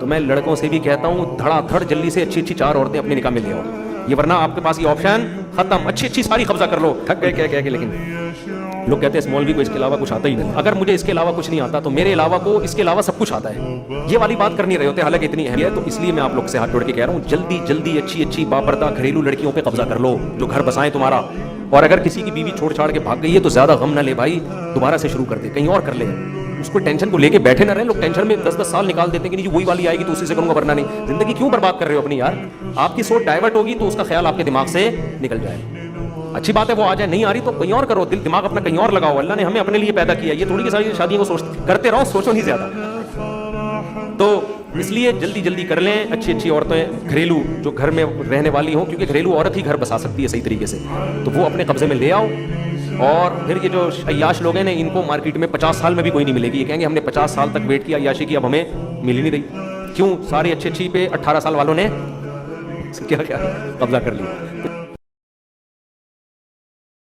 تو میں لڑکوں سے بھی کہتا ہوں دھڑا دھڑ جلدی سے اچھی اچھی 4 عورتیں اپنے نکاح میں لے آؤ، یہ ورنہ آپ کے پاس یہ آپشن ختم، اچھی اچھی ساری قبضہ کر لو، تھک گئے کہہ کے، لیکن لوگ کہتے ہیں اس مولوی کو اس کے علاوہ کچھ آتا ہی نہیں، اگر مجھے اس کے علاوہ کچھ نہیں آتا تو میرے علاوہ کو اس کے علاوہ سب کچھ آتا ہے، یہ والی بات کر نہیں رہے ہوتے، حالانکہ اتنی اہمیت ہے۔ تو اس لیے میں آپ لوگ سے ہاتھ جوڑ کے کہہ رہا ہوں جلدی جلدی اچھی اچھی بابردہ گھریلو لڑکیوں پہ قبضہ کر لو جو گھر بسائیں تمہارا، اور اگر کسی کی بیوی چھوڑ چھاڑ کے بھاگ گئی ہے تو زیادہ غم نہ لے بھائی، دوبارہ سے شروع کر دے، کہیں اور کر لے، اس کو ٹینشن کو لے کے بیٹھے نہ رہے، لوگ ٹینشن میں 10 سال نکال دیتے ہیں کہ نہیں وہی والی آئے گی تو اسی سے کروں گا ورنہ نہیں، زندگی کیوں برباد کر رہے ہو اپنی یار، آپ کی سوچ ڈائیورٹ ہوگی تو اس کا خیال آپ کے دماغ سے نکل جائے، اچھی بات ہے وہ آ جائے، نہیں آ رہی تو کہیں اور کرو، دل دماغ اپنا کہیں اور لگاؤ، اللہ نے ہمیں اپنے لیے پیدا کیا، یہ تھوڑی ساری شادیوں کو کرتے رہو، سوچو نہیں زیادہ، تو اس لیے جلدی جلدی کر لیں، اچھی اچھی عورتیں گھریلو جو گھر میں رہنے والی ہوں، کیونکہ گھریلو عورت ہی گھر بسا سکتی ہے صحیح طریقے سے، تو وہ اپنے قبضے میں لے آؤ، اور پھر یہ جو عیاش لوگ ہیں نا ان کو مارکیٹ میں 50 سال میں بھی کوئی نہیں ملے گی، یہ کہیں گے ہم نے 50 سال تک ویٹ کیا عیاشی کی، اب ہمیں مل ہی نہیں رہی، کیوں؟ ساری اچھی اچھی پہ 18 سال والوں نے کیا قبضہ کر لیا۔